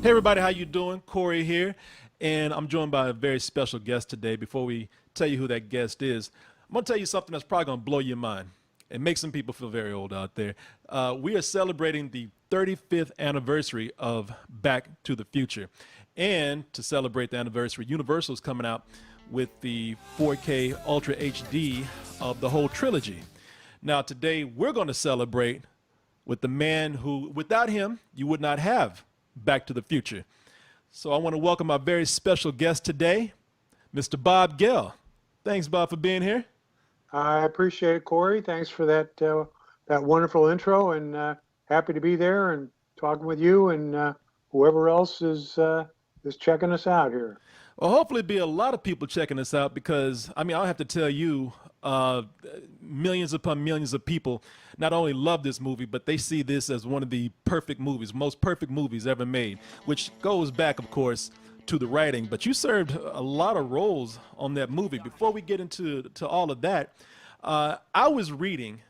Hey everybody, how you doing? Corey here, and I'm joined by a very special guest today. Before we tell you who that guest is, I'm gonna tell you something that's probably gonna blow your mind and make some people feel very old out there. We are celebrating the 35th anniversary of Back to the Future, and to celebrate the anniversary, Universal is coming out with the 4K Ultra HD of the whole trilogy. Now, today we're going to celebrate with the man who, without him, you would not have Back to the Future. So I want to welcome our very special guest today, Mr. Bob Gale. Thanks, Bob, for being here. I appreciate it, Corey. Thanks for that wonderful intro, and happy to be there and talking with you and whoever else is checking us out here. Well, hopefully, be a lot of people checking us out because, I mean, I'll have to tell you, millions upon millions of people not only love this movie, but they see this as one of the perfect movies, most perfect movies ever made, which goes back, of course, to the writing. But you served a lot of roles on that movie. Before we get into all of that, I was reading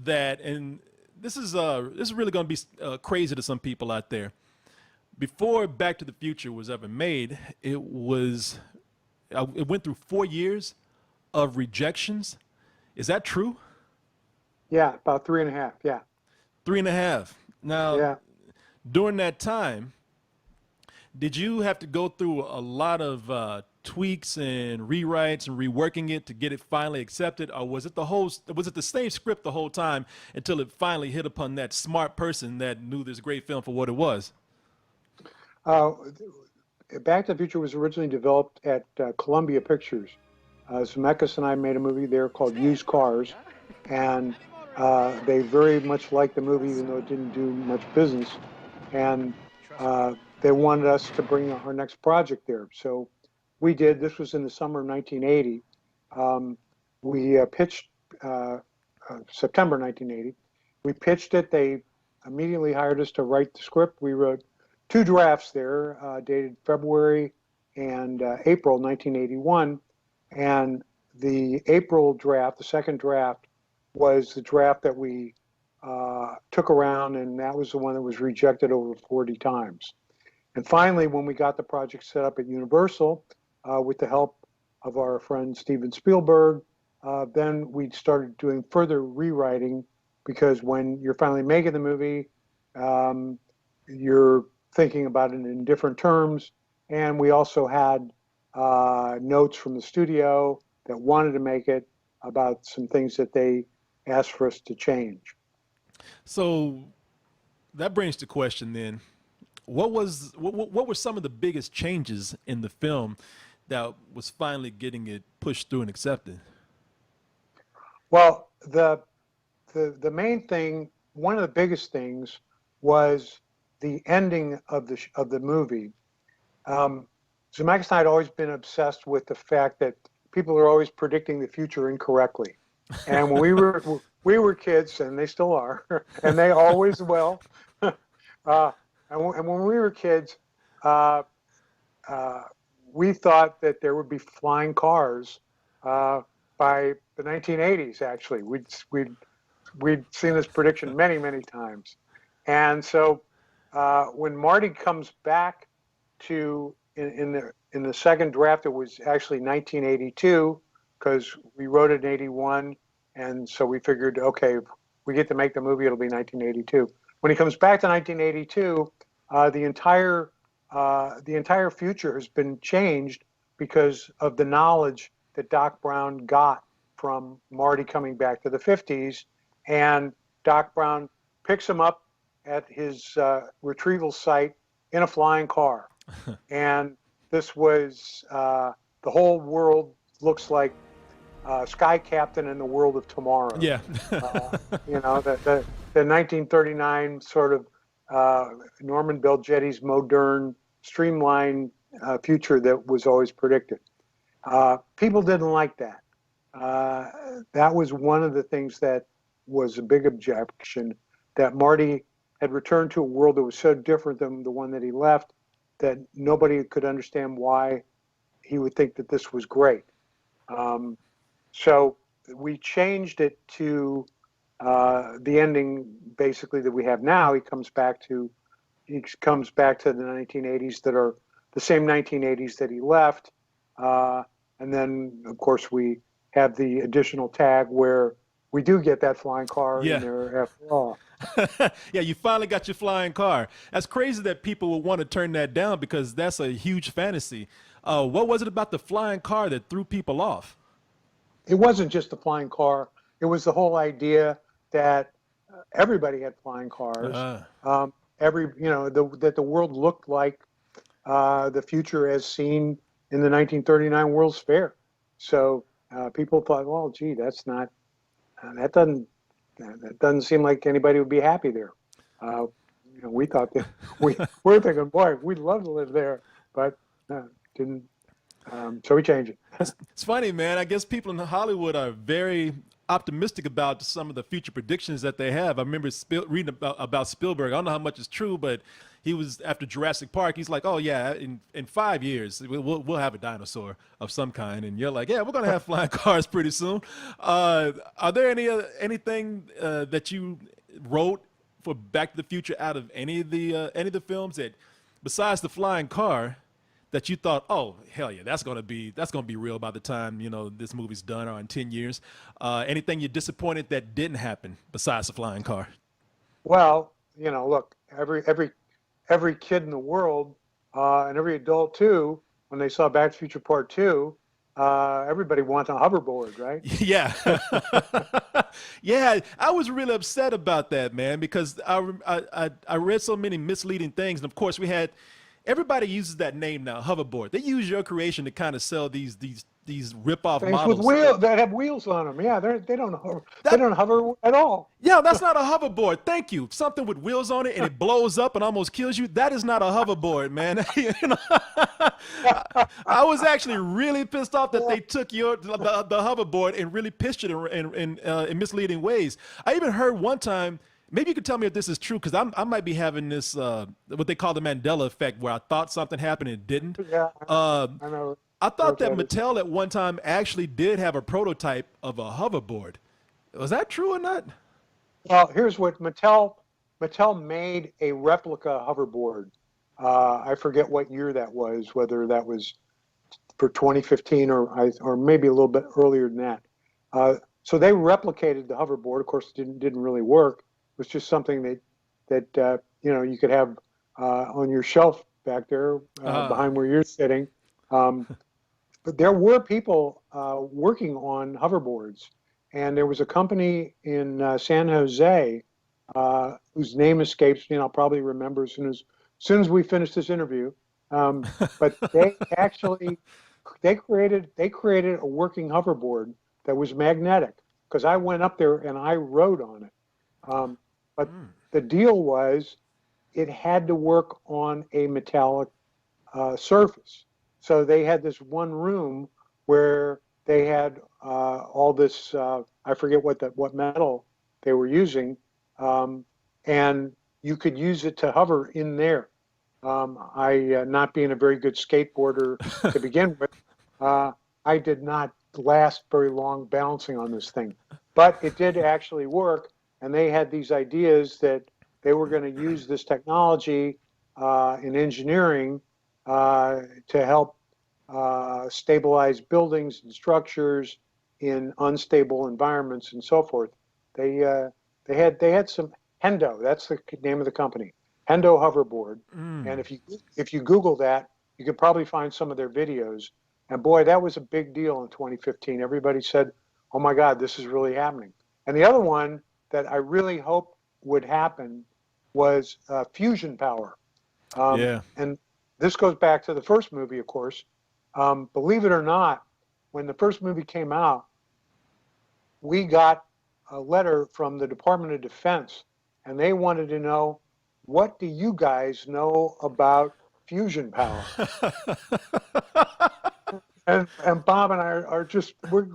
that, and this is really going to be crazy to some people out there. Before Back to the Future was ever made, it went through 4 years of rejections. Is that true? Yeah, about 3.5. Yeah, 3.5. Now, yeah. during that time, did you have to go through a lot of tweaks and rewrites and reworking it to get it finally accepted, or was it the same script the whole time until it finally hit upon that smart person that knew this great film for what it was? Uh, Back to the Future was originally developed at Columbia Pictures. Zemeckis and I made a movie there called Used Cars, and they very much liked the movie, even though it didn't do much business. And they wanted us to bring our next project there. So we did. This was in the summer of 1980. We pitched September 1980. We pitched it. They immediately hired us to write the script. We wrote two drafts there, dated February and April 1981. And the April draft, the second draft, was the draft that we took around, and that was the one that was rejected over 40 times. And finally, when we got the project set up at Universal, with the help of our friend Steven Spielberg, then we started doing further rewriting, because when you're finally making the movie, you're thinking about it in different terms. And we also had notes from the studio that wanted to make it about some things that they asked for us to change. So that brings the question then. What were some of the biggest changes in the film that was finally getting it pushed through and accepted? Well, the main thing, one of the biggest things, was the ending of the movie. Zemeckis and I had always been obsessed with the fact that people are always predicting the future incorrectly. And when we were kids, and they still are, and they always will. And when we were kids, we thought that there would be flying cars by the 1980s. Actually, we'd seen this prediction many, many times. And so when Marty comes back to in the second draft, it was actually 1982, because we wrote it in 81, and so we figured, okay, if we get to make the movie, it'll be 1982. When he comes back to 1982, the entire future has been changed because of the knowledge that Doc Brown got from Marty coming back to the 50s, and Doc Brown picks him up at his retrieval site in a flying car. And this was, the whole world looks like Sky Captain in the World of Tomorrow. Yeah. The 1939 sort of Norman Bell Jetty's modern, streamlined future that was always predicted. People didn't like that. That was one of the things that was a big objection, that Marty had returned to a world that was so different than the one that he left, that nobody could understand why he would think that this was great. So we changed it to the ending basically that we have now. He comes back to he comes back to the 1980s that are the same 1980s that he left. And then, of course, we have the additional tag where we do get that flying car in Yeah. there after all. Yeah, you finally got your flying car. That's crazy that people would want to turn that down because that's a huge fantasy. What was it about the flying car that threw people off? It wasn't just the flying car. It was the whole idea that everybody had flying cars. Uh, That the world looked like the future as seen in the 1939 World's Fair. So people thought, well, gee, that doesn't seem like anybody would be happy there. We thought that we're thinking, boy, we'd love to live there, but didn't. So we changed it. it's funny, man. I guess people in Hollywood are very optimistic about some of the future predictions that they have. I remember reading about Spielberg. I don't know how much is true, but he was after Jurassic Park. He's like, "Oh yeah, in 5 years we'll have a dinosaur of some kind." And you're like, "Yeah, we're gonna have flying cars pretty soon." Are there anything that you wrote for Back to the Future out of any of the films that, besides the flying car, that you thought, oh hell yeah, that's gonna be real by the time this movie's done or in 10 years? Anything you're disappointed that didn't happen besides the flying car? Well, look, every kid in the world and every adult too, when they saw Back to the Future Part 2, everybody wants a hoverboard, right? Yeah. Yeah, I was really upset about that, man, because I read so many misleading things, and of course everybody uses that name now, hoverboard. They use your creation to kind of sell these rip-off Things models with wheels that have wheels on them. Yeah, they don't hover. They don't hover at all. Yeah, that's not a hoverboard. Thank you. Something with wheels on it and it blows up and almost kills you. That is not a hoverboard, man. I was actually really pissed off that they took the hoverboard and really pitched it in misleading ways. I even heard one time. Maybe you could tell me if this is true, because I might be having this what they call the Mandela effect, where I thought something happened and it didn't. Yeah, I know. I thought that Mattel at one time actually did have a prototype of a hoverboard. Was that true or not? Well, here's what Mattel made a replica hoverboard. I forget what year that was, whether that was for 2015 or maybe a little bit earlier than that. So they replicated the hoverboard. Of course, it didn't really work. It was just something that you could have on your shelf back there behind where you're sitting. But there were people working on hoverboards, and there was a company in San Jose whose name escapes me, and I'll probably remember as soon as we finish this interview. But they actually they created a working hoverboard that was magnetic, because I went up there and I rode on it. But the deal was it had to work on a metallic surface. So they had this one room where they had all this, I forget what metal they were using, and you could use it to hover in there. I, not being a very good skateboarder to begin with, I did not last very long balancing on this thing. But it did actually work, and they had these ideas that they were going to use this technology in engineering to help stabilize buildings and structures in unstable environments and so forth. They had some Hendo. That's the name of the company, Hendo hoverboard. And if you Google that, you could probably find some of their videos. And boy, that was a big deal in 2015. Everybody said, "Oh my God, this is really happening." And the other one that I really hoped would happen was fusion power. And this goes back to the first movie, of course. Believe it or not, when the first movie came out, we got a letter from the Department of Defense, and they wanted to know, what do you guys know about fusion power? and Bob and I are just, we're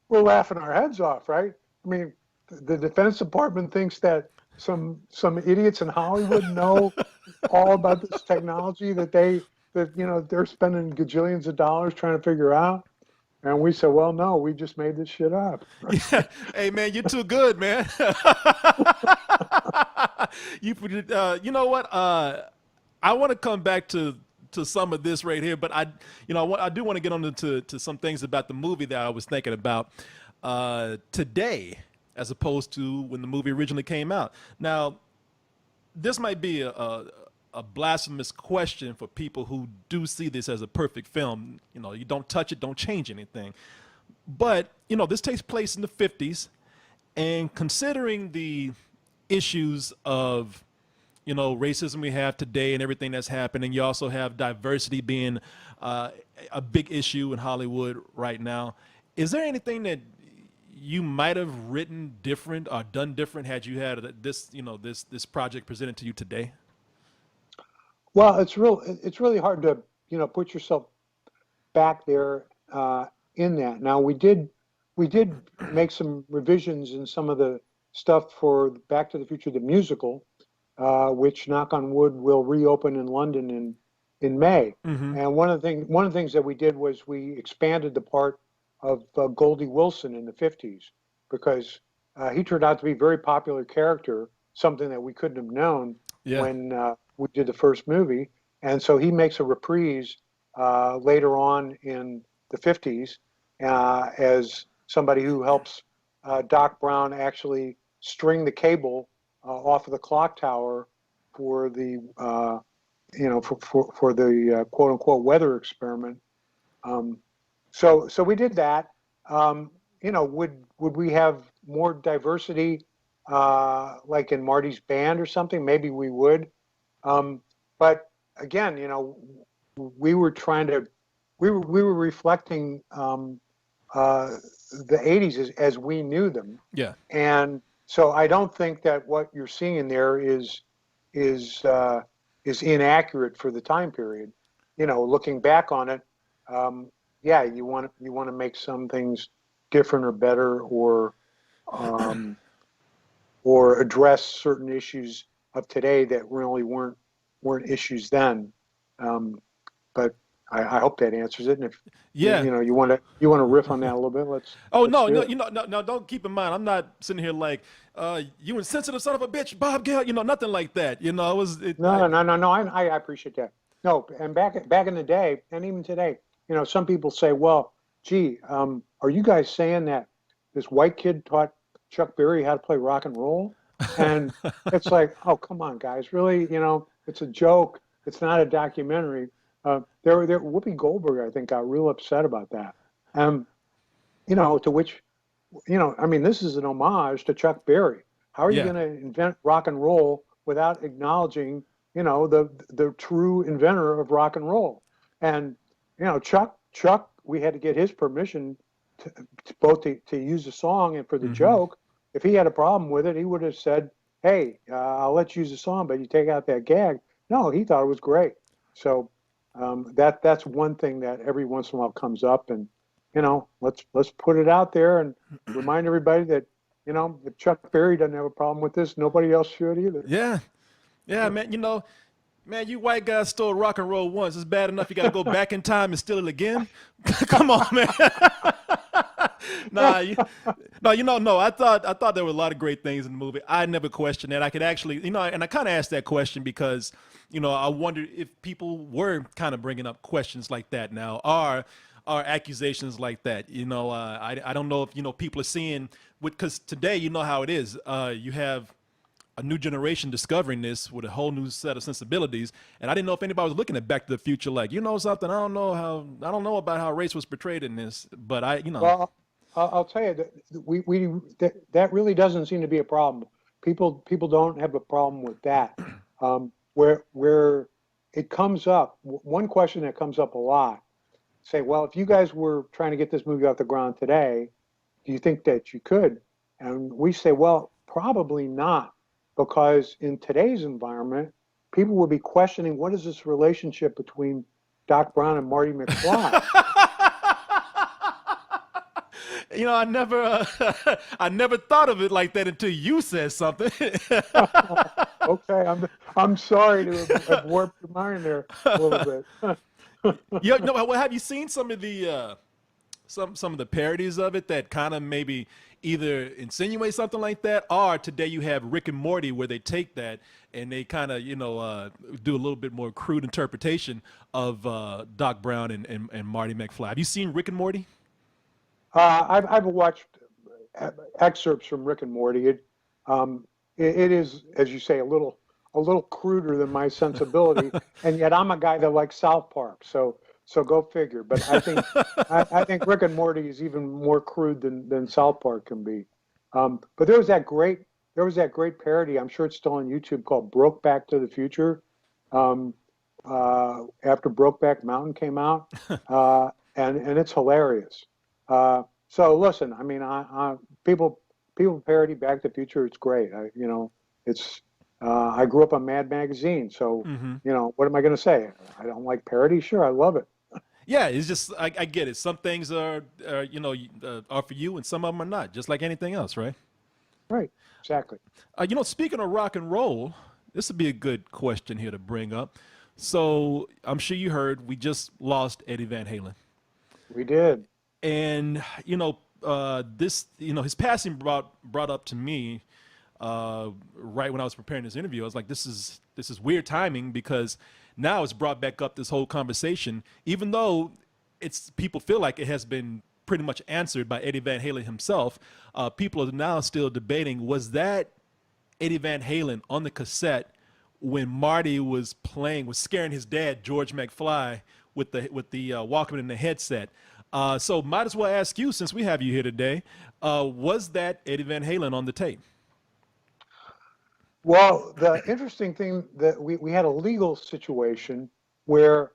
laughing our heads off, right? I mean, the Defense Department thinks that some idiots in Hollywood know all about this technology that they're spending gajillions of dollars trying to figure out. And we said, well, no, we just made this shit up. Yeah. Hey, man, you're too good, man. You know what? I want to come back to some of this right here, but I do want to get on to some things about the movie that I was thinking about today, as opposed to when the movie originally came out. Now, this might be a blasphemous question for people who do see this as a perfect film. You don't touch it, don't change anything. But this takes place in the 50s, and considering the issues of racism we have today and everything that's happening. You also have diversity being a big issue in Hollywood right now. Is there anything that you might have written different or done different had you had this project presented to you today? Well, it's really hard to put yourself back there in that. Now we did make some revisions in some of the stuff for Back to the Future the musical, which, knock on wood, will reopen in London in May. Mm-hmm. And one of the things that we did was we expanded the part of Goldie Wilson in the 50s, because he turned out to be a very popular character, something that we couldn't have known when we did the first movie. And so he makes a reprise later on in the 50s as somebody who helps Doc Brown actually string the cable off of the clock tower for the for the quote unquote weather experiment. So we did that. Would we have more diversity like in Marty's band or something? Maybe we would. But again, we were reflecting the 80s as we knew them. Yeah. And so I don't think that what you're seeing in there is inaccurate for the time period. Looking back on it, you want to make some things different or better, or address certain issues of today that really weren't issues then. But I hope that answers it. And if you want to riff on that a little bit, let's. Oh, let's no, don't keep in mind. I'm not sitting here like you insensitive son of a bitch, Bob Gale. Nothing like that. It was. No. I appreciate that. No, and back in the day, and even today, some people say, well, gee, are you guys saying that this white kid taught Chuck Berry how to play rock and roll? And it's like, oh, come on, guys, really? It's a joke. It's not a documentary. Whoopi Goldberg, I think, got real upset about that. To which, this is an homage to Chuck Berry. How are you going to invent rock and roll without acknowledging, the true inventor of rock and roll? And, Chuck, we had to get his permission to both to use the song and for the joke. If he had a problem with it, he would have said, hey, I'll let you use the song, but you take out that gag. No, he thought it was great. So that's one thing that every once in a while comes up, and let's put it out there and remind everybody that if Chuck Berry doesn't have a problem with this, nobody else should either. Yeah, man. Man, you white guys stole rock and roll once. It's bad enough you got to go back in time and steal it again. Come on, man. No. I thought there were a lot of great things in the movie. I never questioned that. I could actually, and I kind of asked that question because, I wondered if people were kind of bringing up questions like that now, are accusations like that. I don't know if people are seeing, because today you know how it is. You have a new generation discovering this with a whole new set of sensibilities, and I didn't know if anybody was looking at Back to the Future like, something, I don't know about how race was portrayed in this, but Well, I'll tell you that that really doesn't seem to be a problem. People don't have a problem with that. Where it comes up, one question that comes up a lot, say, well, if you guys were trying to get this movie off the ground today, do you think that you could? And we say, well, probably not, because in today's environment, people would be questioning, what is this relationship between Doc Brown and Marty McFly? I never thought of it like that until you said something. Okay, I'm sorry to have warped your mind there a little bit. Well, have you seen some of the some of the parodies of it that kind of maybe either insinuate something like that, or today you have Rick and Morty where they take that and they kind of do a little bit more crude interpretation of Doc Brown and Marty McFly. Have you seen Rick and Morty? I've watched excerpts from Rick and Morty. It is, as you say, a little cruder than my sensibility, and yet I'm a guy that likes South Park, so go figure. But I think Rick and Morty is even more crude than South Park can be. But there was that great parody. I'm sure it's still on YouTube, called Back to the Future. After Brokeback Mountain came out, and it's hilarious. So listen, I mean, people parody Back to the Future. It's great. I grew up on Mad Magazine, so what am I going to say? I don't like parody. Sure, I love it. Yeah, it's just I get it. Some things are for you, and some of them are not. Just like anything else, right? Right. Exactly. Speaking of rock and roll, this would be a good question here to bring up. So I'm sure you heard we just lost Eddie Van Halen. We did. And his passing brought up to me right when I was preparing this interview. I was like, this is weird timing, because now it's brought back up, this whole conversation, even though people feel like it has been pretty much answered by Eddie Van Halen himself. People are now still debating, was that Eddie Van Halen on the cassette when Marty was scaring his dad, George McFly, with the Walkman and the headset? So might as well ask you, since we have you here today, was that Eddie Van Halen on the tape? Well, the interesting thing that we had a legal situation where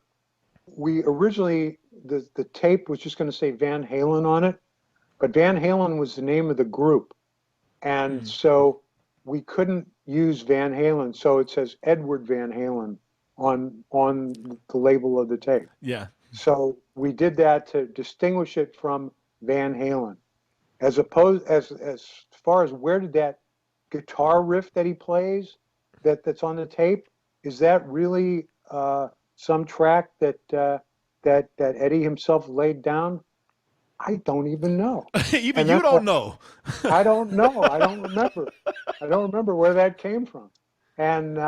we originally, the tape was just going to say Van Halen on it, but Van Halen was the name of the group. And so we couldn't use Van Halen. So it says Edward Van Halen on the label of the tape. Yeah. So we did that to distinguish it from Van Halen. As far as where did that guitar riff that he plays that's on the tape, is that really some track that Eddie himself laid down? I don't even know. Even you don't know. I don't know. I don't remember. I don't remember where that came from. And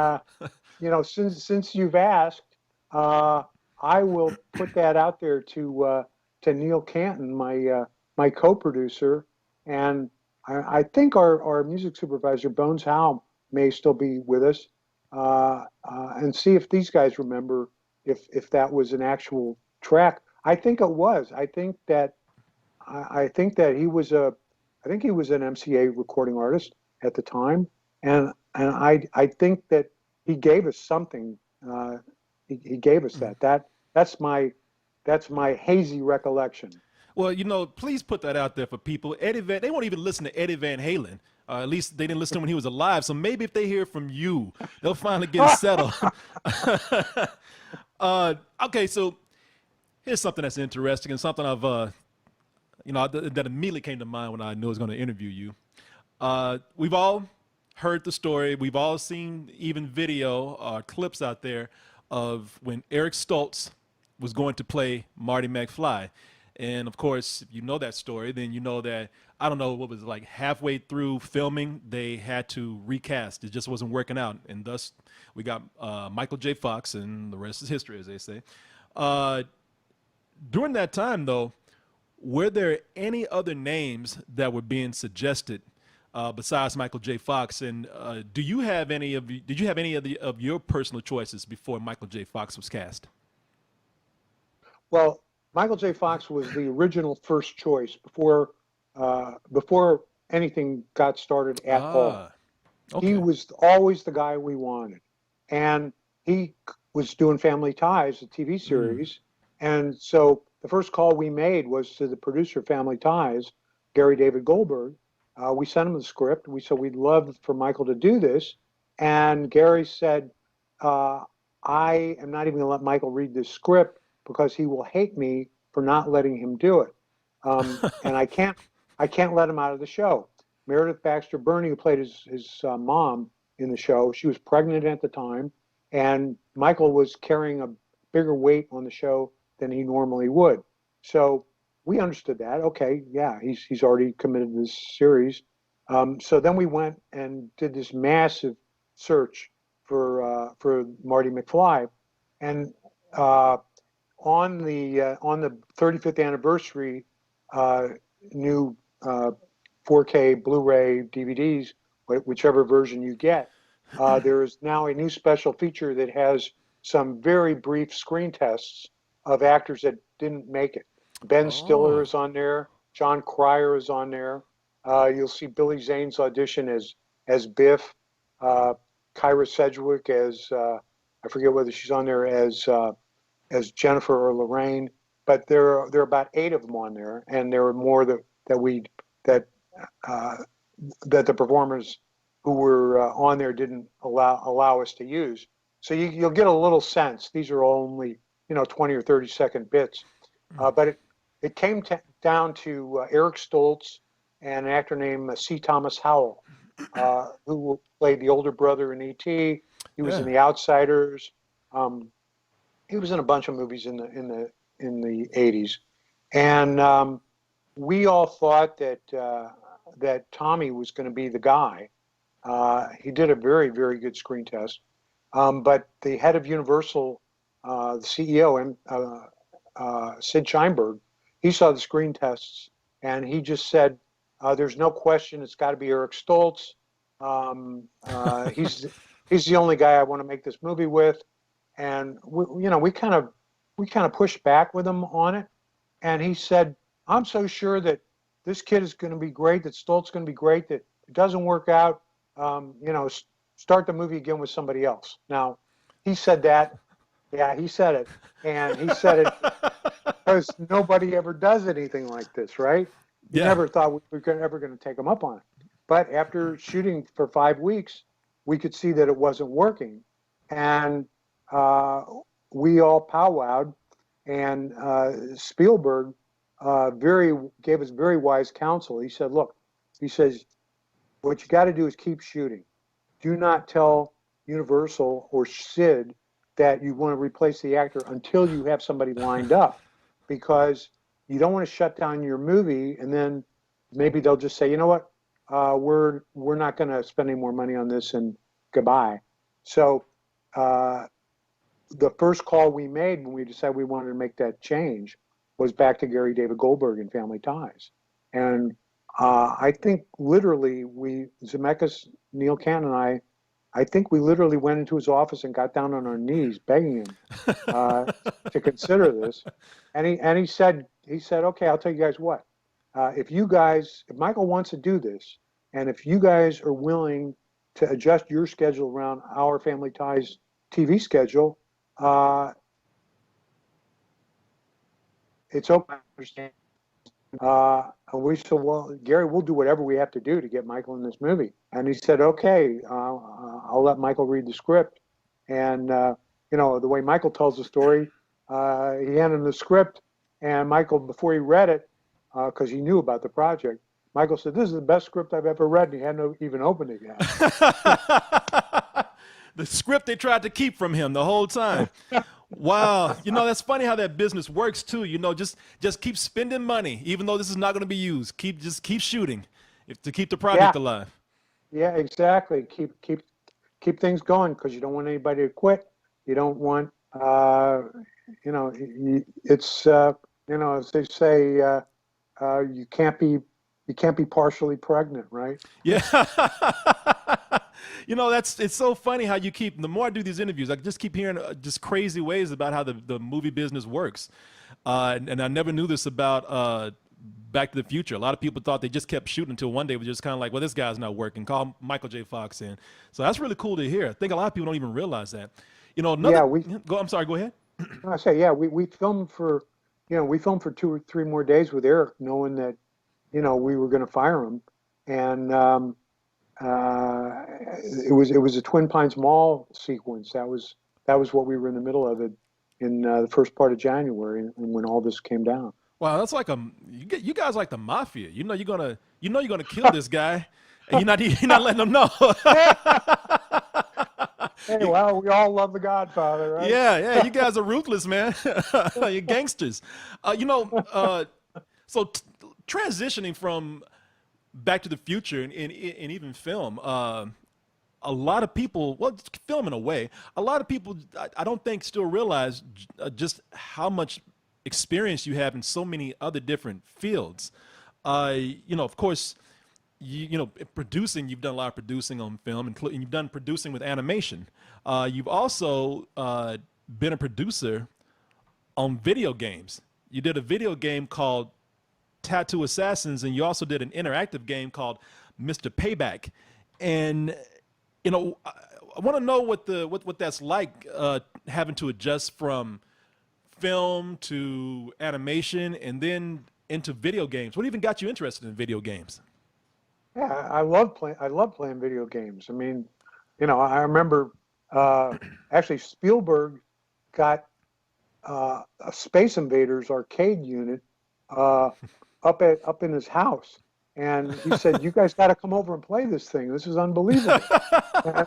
since you've asked, I will put that out there to Neil Canton, my co-producer, and I think our music supervisor, Bones Howe, may still be with us, and see if these guys remember if that was an actual track. I think it was. I think that he was an MCA recording artist at the time, and I think that he gave us something. He gave us that. That's my hazy recollection. Well, please put that out there for people. They won't even listen to Eddie Van Halen. At least they didn't listen to him when he was alive. So maybe if they hear from you, they'll finally get it settled. Okay, so here's something that's interesting and something I've, that immediately came to mind when I knew I was going to interview you. We've all heard the story. We've all seen even video or clips out there of when Eric Stoltz was going to play Marty McFly. And of course, if you know that story, then you know that, I don't know, what was it, like halfway through filming, they had to recast. It just wasn't working out. And thus, we got Michael J. Fox, and the rest is history, as they say. During that time, though, were there any other names that were being suggested besides Michael J. Fox? And did you have any of your personal choices before Michael J. Fox was cast? Well, Michael J. Fox was the original first choice before anything got started at all. Okay. He was always the guy we wanted, and he was doing Family Ties, the TV series, and so the first call we made was to the producer of Family Ties, Gary David Goldberg. We sent him the script. We said we'd love for Michael to do this, and Gary said, "I am not even going to let Michael read this script, because he will hate me for not letting him do it. And I can't let him out of the show." Meredith Baxter Burney, who played his mom in the show, she was pregnant at the time, and Michael was carrying a bigger weight on the show than he normally would. So we understood that. Okay, yeah, he's already committed to this series. So then we went and did this massive search for Marty McFly, and uh, on the 35th anniversary new 4K Blu-ray DVDs, whichever version you get, there is now a new special feature that has some very brief screen tests of actors that didn't make it. Ben Stiller Oh, is on there. John Cryer is on there. You'll see Billy Zane's audition as Biff. Uh, Kyra Sedgwick as I forget whether she's on there as Jennifer or Lorraine, but there are about 8 of them on there, and there are more that uh, that the performers who were on there didn't allow us to use. So you'll get a little sense. These are only 20 or 30-second bits, but it came down to Eric Stoltz and an actor named C. Thomas Howell, who played the older brother in E.T. He was in yeah. The Outsiders. He was in a bunch of movies in the 80s, and we all thought that Tommy was going to be the guy. He did a very, very good screen test, but the head of Universal, the CEO, and Sid Sheinberg, he saw the screen tests and he just said, "There's no question, it's got to be Eric Stoltz. He's the only guy I want to make this movie with." And we kind of pushed back with him on it, and he said, "I'm so sure that this kid is going to be great, that Stoltz is going to be great, that it doesn't work out, start the movie again with somebody else." Now, he said that, yeah, he said it, and he said it because nobody ever does anything like this, right? You Yeah. never thought we were ever going to take him up on it. But after shooting for 5 weeks, we could see that it wasn't working, and uh, we all powwowed, and Spielberg gave us very wise counsel. He said, "Look," he says, "what you got to do is keep shooting. Do not tell Universal or Sid that you want to replace the actor until you have somebody lined up, because you don't want to shut down your movie and then maybe they'll just say, you know what, we're not going to spend any more money on this and goodbye." So uh, the first call we made when we decided we wanted to make that change was back to Gary David Goldberg in Family Ties. And I think literally Zemeckis, Neil Cannon, and I think we literally went into his office and got down on our knees begging him to consider this. And he said, "Okay, I'll tell you guys what. If Michael wants to do this, and if you guys are willing to adjust your schedule around our Family Ties TV schedule, it's open." I understand. And we said, "Well, Gary, we'll do whatever we have to do to get Michael in this movie." And he said, "Okay, I'll let Michael read the script." And the way Michael tells the story, he handed him the script, and Michael, before he read it, because he knew about the project, Michael said, "This is the best script I've ever read," and he hadn't even opened it yet. The script they tried to keep from him the whole time. Wow. That's funny how that business works too. Just keep spending money, even though this is not going to be used. Just keep shooting to keep the project Yeah, alive. yeah, exactly. Keep things going because you don't want anybody to quit. You don't want, it's, as they say, you can't be partially pregnant, right? Yeah. It's so funny how you keep, the more I do these interviews, I just keep hearing just crazy ways about how the movie business works. And I never knew this about Back to the Future. A lot of people thought they just kept shooting until one day it was just kind of like, well, this guy's not working. Call Michael J. Fox in. So that's really cool to hear. I think a lot of people don't even realize that. Yeah, I'm sorry, go ahead. I say, yeah, we filmed for, we filmed for 2 or 3 more days with Eric, knowing that, we were going to fire him, and it was a Twin Pines Mall sequence. That was what we were in the middle of it in the first part of January, and when all this came down. Wow, that's like you guys like the mafia. You're gonna kill this guy, and you're not letting them know. Hey, well, we all love The Godfather, right? Yeah, yeah, you guys are ruthless, man. You're gangsters. Uh, you know, uh, So transitioning from Back to the Future and even film, a lot of people, well, it's film in a way, a lot of people, I don't think still realize just how much experience you have in so many other different fields. Of course, producing, you've done a lot of producing on film, and you've done producing with animation. You've also been a producer on video games. You did a video game called Tattoo Assassins, and you also did an interactive game called Mr. Payback. And I want to know what that's like, having to adjust from film to animation and then into video games. What even got you interested in video games? Yeah, I love playing video games. I mean, I remember actually Spielberg got a Space Invaders arcade unit uh, up in his house, and he said, "You guys got to come over and play this thing. This is unbelievable." And,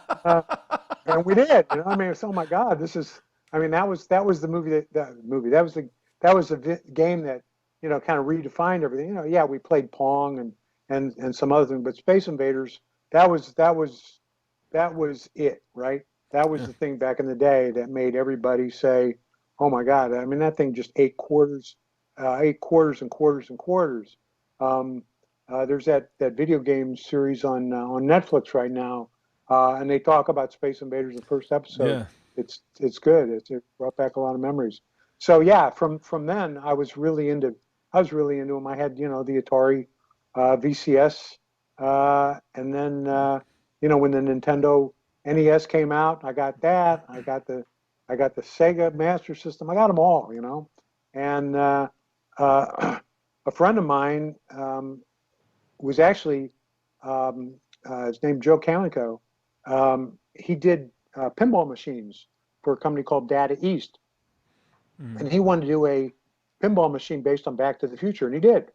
and we did. I mean, it's, oh my God, this is. I mean, that was the movie that was the game that kind of redefined everything. Yeah, we played Pong and some other thing, but Space Invaders, that was it, right? That was Yeah. the thing back in the day that made everybody say, "Oh my God!" I mean, that thing just ate quarters and quarters and quarters. Um, there's that video game series on Netflix right now, and they talk about Space Invaders. The first episode, Yeah. it's good. It brought back a lot of memories. So yeah, from then I was really into them. I had the Atari VCS, and then when the Nintendo NES came out, I got that. I got the Sega Master System. I got them all, and a friend of mine was actually his name Joe Calico. He did pinball machines for a company called Data East, Mm. and he wanted to do a pinball machine based on Back to the Future, and he did.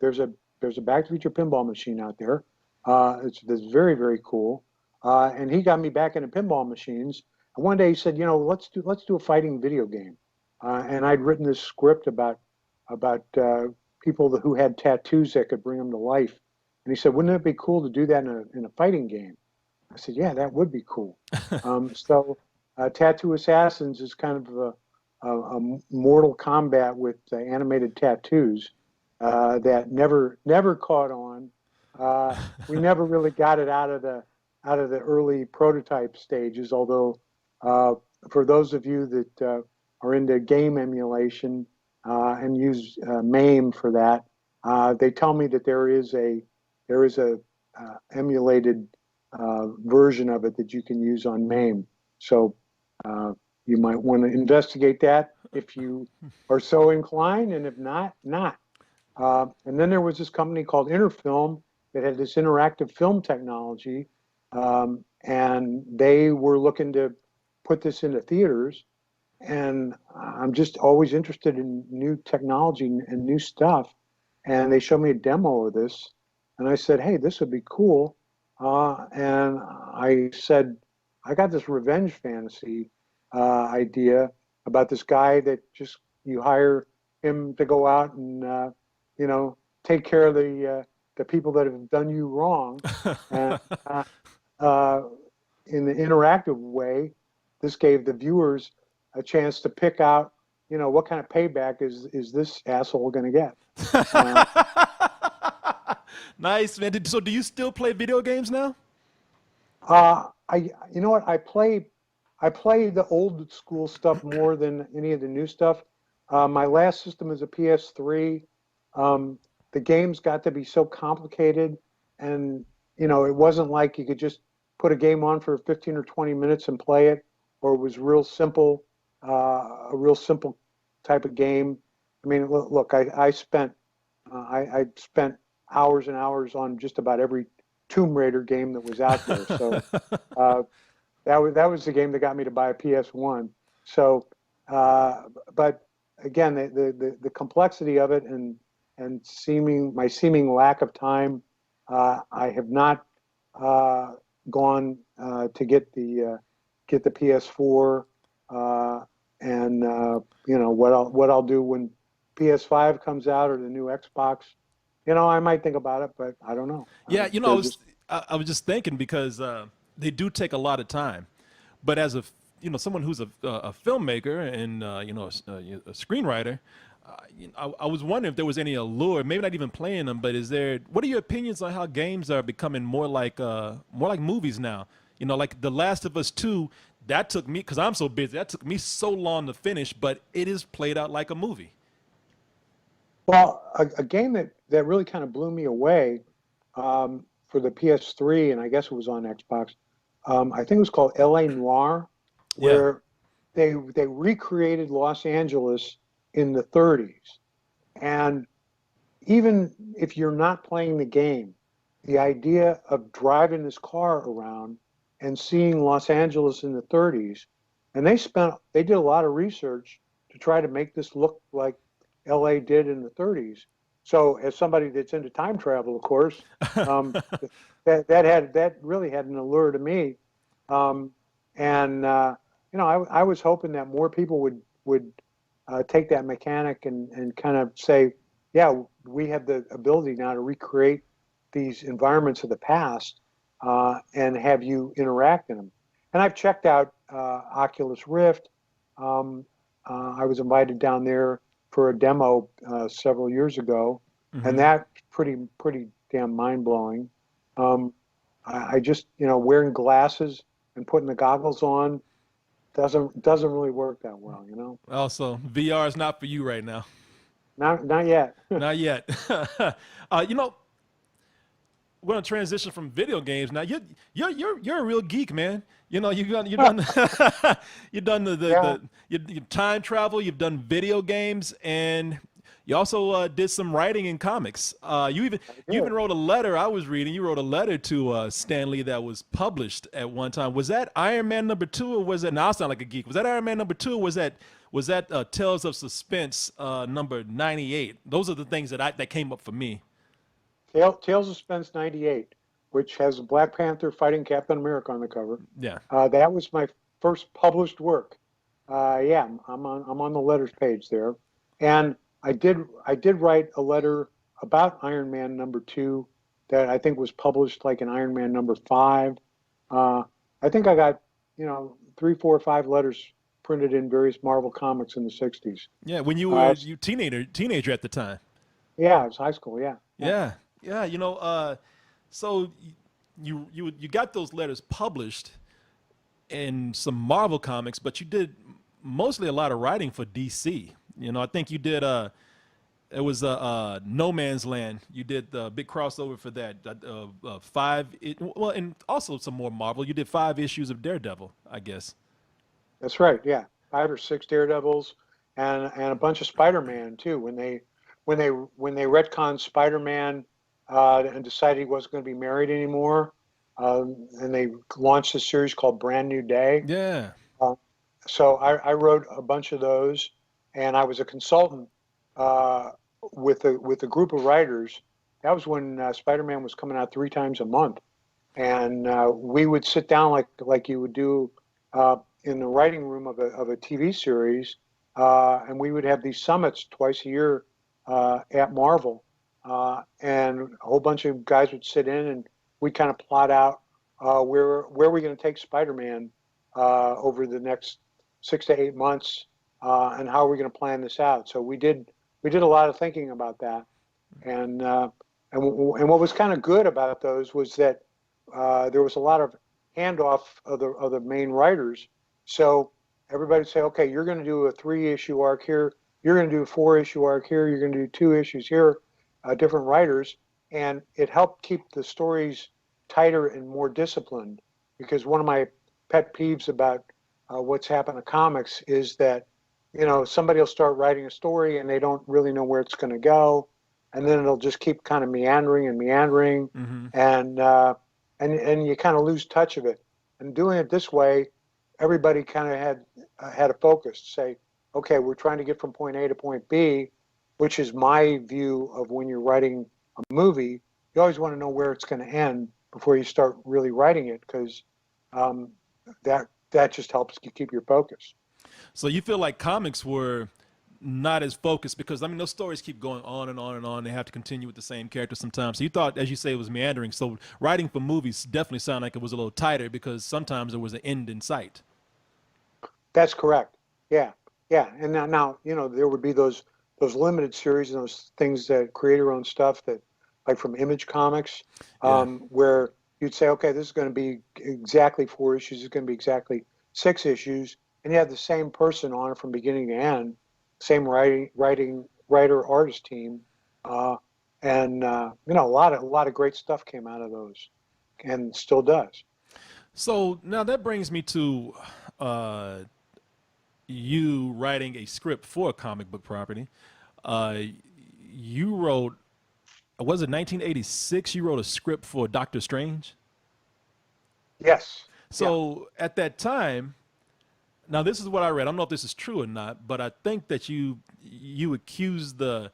There's a Back to the Future pinball machine out there. It's very very cool, and he got me back into pinball machines. And one day he said, let's do a fighting video game, and I'd written this script about people who had tattoos that could bring them to life. And he said, wouldn't it be cool to do that in a fighting game? I said, yeah, that would be cool. So Tattoo Assassins is kind of a Mortal Kombat with animated tattoos that never caught on. We never really got it out of the early prototype stages. Although for those of you that are into game emulation and use MAME for that, they tell me that there is a emulated version of it that you can use on MAME. So you might want to investigate that if you are so inclined, and if not, not. And then there was this company called Interfilm that had this interactive film technology, and they were looking to put this into theaters. And I'm just always interested in new technology and new stuff. And they showed me a demo of this, and I said, "Hey, this would be cool." And I said, "I got this revenge fantasy idea about this guy that just you hire him to go out and take care of the people that have done you wrong, and uh, in the interactive way, this gave the viewers a chance to pick out, what kind of payback is this asshole going to get." Uh, Nice, man. So do you still play video games now? you know what? I play the old school stuff more than any of the new stuff. My last system is a PS3. The games got to be so complicated, and it wasn't like you could just put a game on for 15 or 20 minutes and play it, or it was real simple, a real simple type of game. I mean, look, I spent hours and hours on just about every Tomb Raider game that was out there. So uh, that was the game that got me to buy a PS1. So, but again, the complexity of it and my seeming lack of time, I have not gone to get the PS4, and what I'll do PS5 comes out or the new Xbox, I might think about it, but I don't know. Yeah, They're just I was just thinking because they do take a lot of time, but as someone who's a filmmaker and a screenwriter, I was wondering if there was any allure, maybe not even playing them, but what are your opinions on how games are becoming more like movies now? Like The Last of Us 2, that took me, because I'm so busy, that took me so long to finish, but it is played out like a movie. well, a game that really kind of blew me away for the PS3, and I guess it was on Xbox. I think it was called L.A. Noire, Yeah. where they recreated Los Angeles in the 30s. And even if you're not playing the game, the idea of driving this car around and seeing Los Angeles in the 30s, and they did a lot of research to try to make this look like LA did in the 30s. So as somebody that's into time travel, of course, um, that really had an allure to me. Um, and I was hoping that more people would take that mechanic and kind of say, yeah, we have the ability now to recreate these environments of the past and have you interact in them. And I've checked out Oculus Rift. Um, I was invited down there for a demo several years ago, and Hmm. that's pretty damn mind blowing. Um, I just wearing glasses and putting the goggles on doesn't really work that well. Also, VR is not for you right now. Not yet. Not yet. You know, we're gonna transition from video games now. You're a real geek, man. You've done you've done Yeah, you time travel. You've done video games, and you also did some writing in comics. I You even did. wrote a letter. I was reading. You wrote a letter to Stan Lee that was published at one time. Was that Iron Man #2, or was that? Now I sound like a geek. Was that Iron Man #2? Or was that Tales of Suspense number 98? Those are the things that came up for me. Tales of Suspense 98, which has Black Panther fighting Captain America on the cover. Yeah. That was my first published work. Yeah, I'm on the letters page there, and I did write a letter about Iron Man #2 that I think was published like in Iron Man #5. Uh, I think I got 3, 4, 5 letters printed in various Marvel comics in the '60s. Yeah, when you were Uh, you teenager at the time. yeah, it was high school. Yeah, yeah, Yeah, yeah. So you got those letters published in some Marvel comics, but you did mostly a lot of writing for DC. I think you did it was No Man's Land. You did the big crossover for that. Well, and also some more Marvel. You did 5 issues of Daredevil, I guess. that's right. Yeah, 5 or 6 Daredevils, and a bunch of Spider-Man too. When they retconned Spider-Man and decided he wasn't going to be married anymore, and they launched a series called Brand New Day. Yeah. Uh, so I wrote a bunch of those, and I was a consultant uh, with a group of writers. That was when Spider-Man was coming out 3 times a month, and we would sit down like you would do in the writing room of a TV series, and we would have these summits twice a year at Marvel, and a whole bunch of guys would sit in, and we kind of plot out where we're going to take Spider-Man over the next 6 to 8 months, and how are we going to plan this out. So we did a lot of thinking about that, and and what was kind of good about those was that there was a lot of handoff of the main writers. So everybody would say, okay, you're going to do a 3 issue arc here, you're going to do a 4 issue arc here, you're going to do 2 issues here, different writers, and it helped keep the stories tighter and more disciplined. Because one of my pet peeves about what's happened to comics is that somebody will start writing a story and they don't really know where it's going to go, and then it'll just keep kind of meandering and meandering, Hmm. and and you kind of lose touch of it. And doing it this way, everybody kind of had a focus to say, okay, we're trying to get from point A to point B, which is my view of when you're writing a movie. You always want to know where it's going to end before you start really writing it, because um, that just helps you keep your focus. So you feel like comics were not as focused because I mean those stories keep going on and on and on. They have to continue with the same character sometimes. So you thought, as you say, it was meandering. So writing for movies definitely sounded like it was a little tighter because sometimes there was an end in sight. That's correct. Yeah, yeah. And now there would be those limited series and those things that create your own stuff that, like from Image Comics, Yeah. where you'd say, okay, this is going to be exactly 4 issues. It's going to be exactly 6 issues, and you have the same person on it from beginning to end, same writer artist team, uh, and a lot of great stuff came out of those, and still does. So now that brings me to uh, you writing a script for a comic book property. Uh, you wrote, was it 1986? You wrote a script for Doctor Strange. Yes. Yeah. So at that time, now this is what I read. I don't know if this is true or not, but I think that you accused the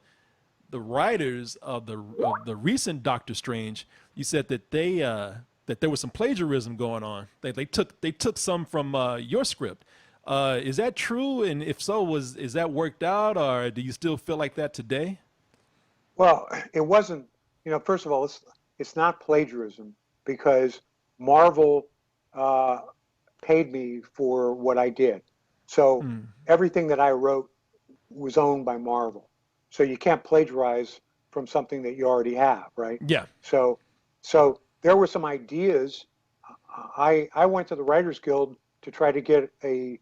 writers of the recent Doctor Strange. You said that that there was some plagiarism going on. They took some from your script. Is that true? And if so, is that worked out, or do you still feel like that today? Well, it wasn't. First of all, it's not plagiarism because Marvel uh, paid me for what I did. So everything that I wrote was owned by Marvel. So you can't plagiarize from something that you already have, right? Yeah. So so there were some ideas. I went to the Writers Guild to try to get a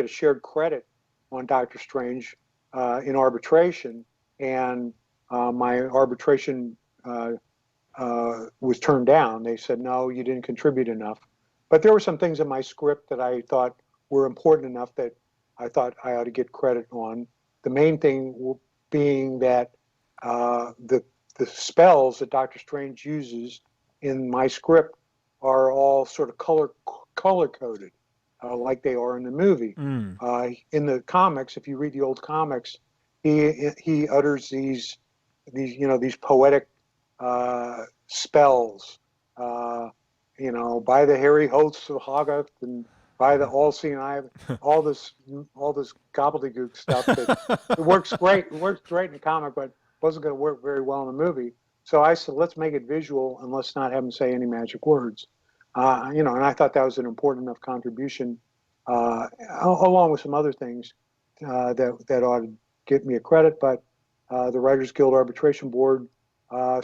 shared credit on Doctor Strange in arbitration, and my arbitration was turned down. They said, no, you didn't contribute enough. But there were some things in my script that I thought were important enough that I thought I ought to get credit on. The main thing being that the spells that Doctor Strange uses in my script are all sort of color coded, like they are in the movie. In the comics, if you read the old comics, he utters these poetic spells. By the hairy hosts of Hoggoth and by the all-seeing eye, all this gobbledygook stuff that it works great. It works great in the comic, but wasn't going to work very well in the movie. So I said, let's make it visual and let's not have him say any magic words. And I thought that was an important enough contribution, along with some other things that ought to get me a credit. But the Writers Guild Arbitration Board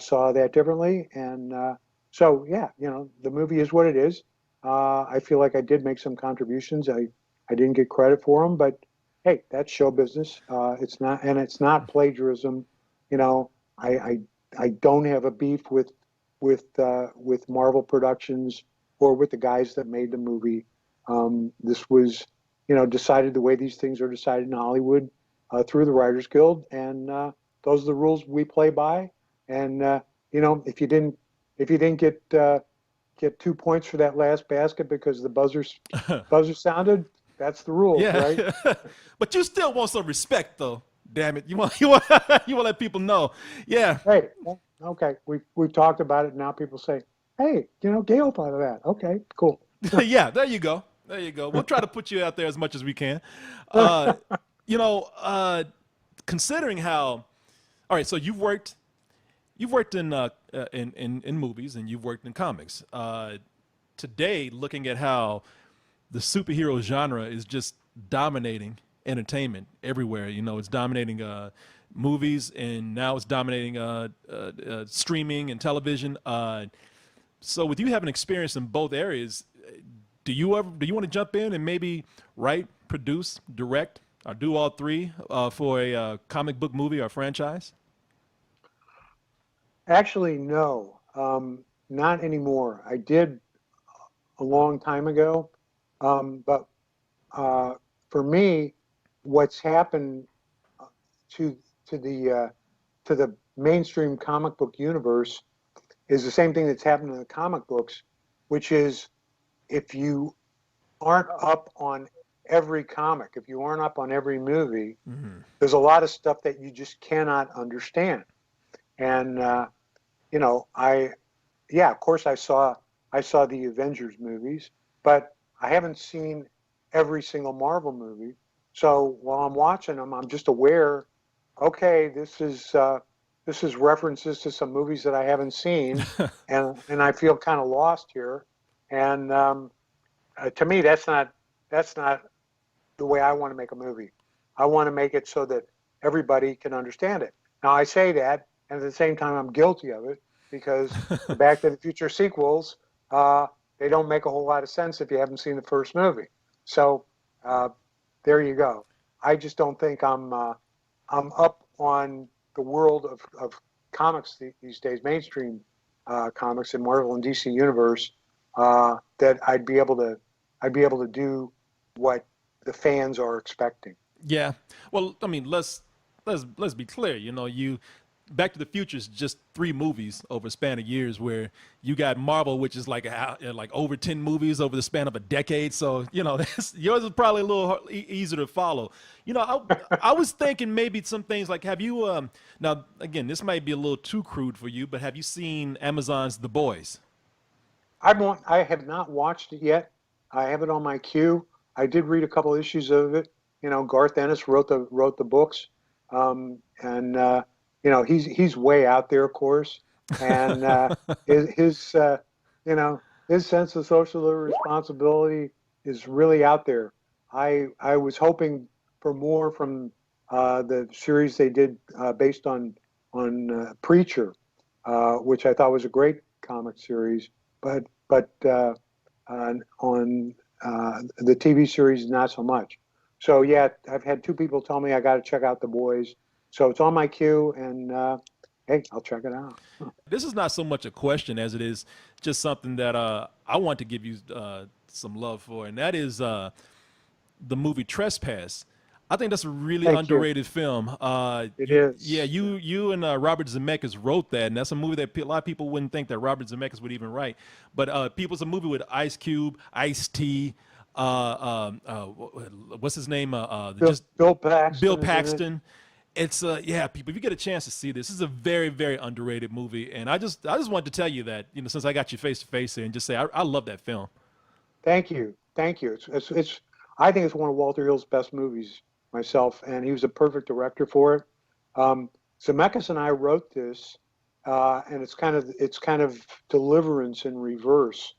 saw that differently, and so yeah, the movie is what it is. I feel like I did make some contributions. I didn't get credit for them, but hey, that's show business. It's not plagiarism. I don't have a beef with Marvel Productions or with the guys that made the movie. This was, decided the way these things are decided in Hollywood through the Writers Guild, and those are the rules we play by. And if you didn't get 2 points for that last basket because the buzzer sounded, that's the rules, right? Yeah. But you still want some respect, though. Damn it, you want you want to let people know. Yeah. Hey, okay, we've talked about it. Now people say, hey, Gale thought of that. Okay, cool. Yeah, there you go. There you go. We'll try to put you out there as much as we can. Uh, you know, considering how, all right, so you've worked in movies and you've worked in comics. Today, looking at how the superhero genre is just dominating entertainment everywhere. It's dominating movies, and now it's dominating streaming and television. So, with you having experience in both areas, do you want to jump in and maybe write, produce, direct, or do all three for a comic book movie or franchise? Actually, no, not anymore. I did a long time ago, but for me, what's happened to to the to the mainstream comic book universe is the same thing that's happened in the comic books, which is if you aren't up on every comic, if you aren't up on every movie, there's a lot of stuff that you just cannot understand. And yeah, of course, I saw the Avengers movies, but I haven't seen every single Marvel movie. So while I'm watching them, I'm just aware, okay, this is references to some movies that I haven't seen, and I feel kind of lost here. And to me, that's not the way I want to make a movie. I want to make it so that everybody can understand it. Now I say that, and at the same time, I'm guilty of it because the Back to the Future sequels, they don't make a whole lot of sense if you haven't seen the first movie. So uh, there you go. I just don't think I'm up on the world of comics these days, mainstream comics in Marvel and DC universe, that I'd be able to do what the fans are expecting. Yeah. Well, I mean, let's be clear. You know, you Back to the Future is just 3 movies over a span of years, where you got Marvel, which is like over 10 movies over the span of a decade. So you know, yours is probably a little easier to follow. You know, I was thinking maybe some things like, have you now again, this might be a little too crude for you, but have you seen Amazon's The Boys? I have not watched it yet. I have it on my queue. I did read a couple issues of it. You know, Garth Ennis wrote the books, and you know he's way out there, of course, and his you know his sense of social responsibility is really out there. I was hoping for more from the series they did based on Preacher, which I thought was a great comic series, but on the TV series not so much. So yeah, I've had 2 people tell me I got to check out The Boys, so it's on my queue, and hey, I'll check it out. This is not so much a question as it is just something that I want to give you some love for, and that is the movie Trespass. I think that's a really Thank you. underrated film. It Yeah, is. you and Robert Zemeckis wrote that, and that's a movie that a lot of people wouldn't think that Robert Zemeckis would even write. But it's a movie with Ice Cube, Ice T, what's his name? Just Bill Bill Paxton is in it. Paxton. It's yeah, people. If you get a chance to see this, this is a very, very underrated movie, and I just wanted to tell you that, you know, since I got you face to face here, and just say I love that film. Thank you, thank you. It's I think it's one of Walter Hill's best movies myself, and he was a perfect director for it. Zemeckis and I wrote this, and it's kind of Deliverance in reverse,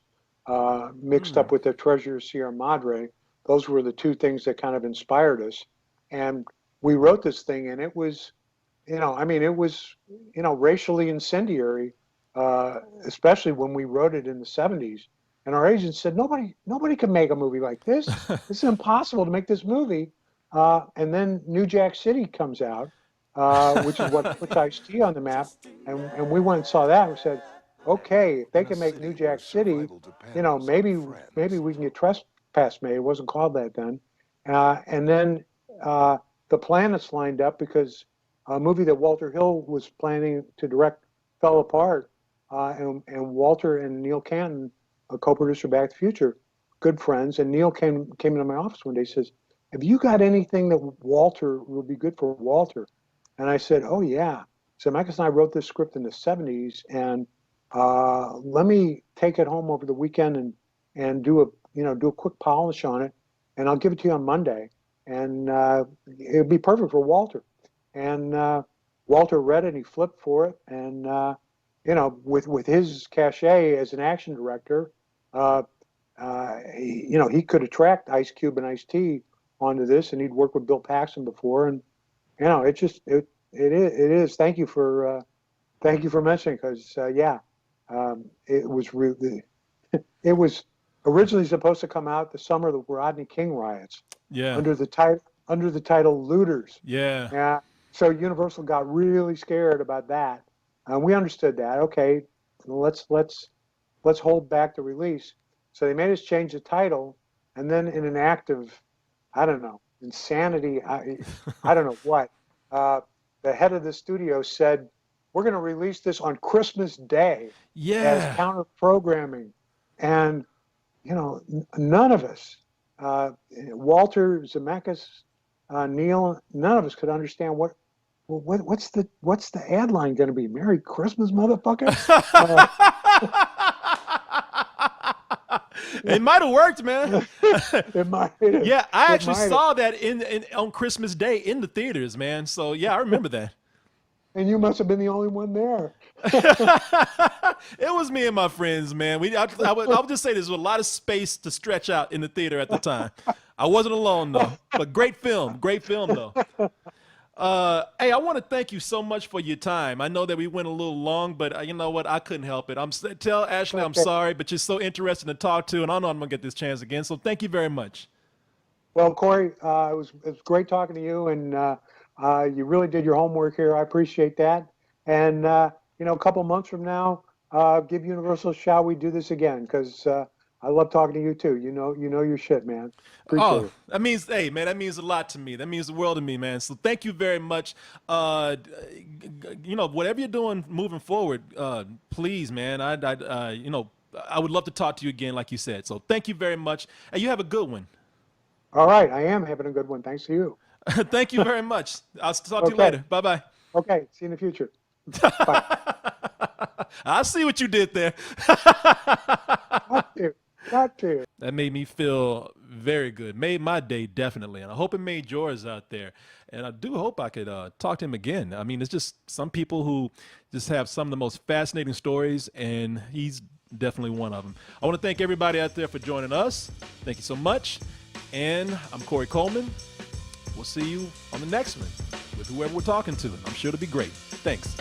mixed up with the Treasure of Sierra Madre. Those were the 2 things that kind of inspired us, and we wrote this thing, and it was, you know, I mean, it was, you know, racially incendiary, especially when we wrote it in the '70s. And our agent said, nobody can make a movie like this. This is impossible to make this movie. And then New Jack City comes out, which is what puts Ice-T on the map. And we went and saw that and said, okay, if they can make New Jack City, you know, maybe we can get Trespass made. It wasn't called that then. And then the planets lined up because a movie that Walter Hill was planning to direct fell apart. And Walter and Neil Canton, a co-producer of Back to the Future, good friends. And Neil came into my office one day. Says, "Have you got anything that Walter would be good for Walter?" And I said, "Oh yeah." So Zemeckis and I wrote this script in the '70s, and let me take it home over the weekend and do a quick polish on it, and I'll give it to you on Monday, and it'd be perfect for Walter. And Walter read it, and he flipped for it, and you know, with his cachet as an action director, you know, he could attract Ice Cube and Ice T onto this, and he'd worked with Bill Paxton before, and you know, it is. Thank you for mentioning, because yeah, it was really it was originally supposed to come out the summer of the Rodney King riots Yeah, under the title Looters. yeah. Yeah, so Universal got really scared about that, and we understood that. Okay, let's hold back the release. So they made us change the title, and then in an act of, I don't know, insanity, I don't know what, the head of the studio said, "We're going to release this on Christmas Day as Yeah. counter programming," and you know, none of us, Walter, Zemeckis, Neil, none of us could understand what's the ad line going to be? Merry Christmas, motherfucker. Uh, It might have worked, man. It might have. Yeah, I It actually might have. saw that on Christmas Day in the theaters, man. So yeah, I remember that. And you must have been the only one there. It was me and my friends, man. I would just say there's a lot of space to stretch out in the theater at the time. I wasn't alone though, but great film though. Hey, I want to thank you so much for your time. I know that we went a little long, but you know what? I couldn't help it. Tell Ashley I'm sorry, but you're so interesting to talk to, and I know I'm gonna get this chance again. So thank you very much. Well, Corey, it was great talking to you, and you really did your homework here. I appreciate that. And a couple months from now, give Universal a shot. We do this again because I love talking to you too. You know your shit, man. Appreciate it. That means, hey, man, that means a lot to me. That means the world to me, man. So thank you very much. Whatever you're doing moving forward, please, man. I would love to talk to you again, like you said. So thank you very much, and you have a good one. All right, I am having a good one. Thanks to you. Thank you very much. I'll talk to you Okay. later. Bye bye. Okay, see you in the future. Bye. I see what you did there. Got to. That made me feel very good. Made my day, definitely. And I hope it made yours out there. And I do hope I could talk to him again. I mean, it's just some people who just have some of the most fascinating stories, and he's definitely one of them. I want to thank everybody out there for joining us. Thank you so much. And I'm Corey Coleman. We'll see you on the next one with whoever we're talking to. I'm sure it'll be great. Thanks.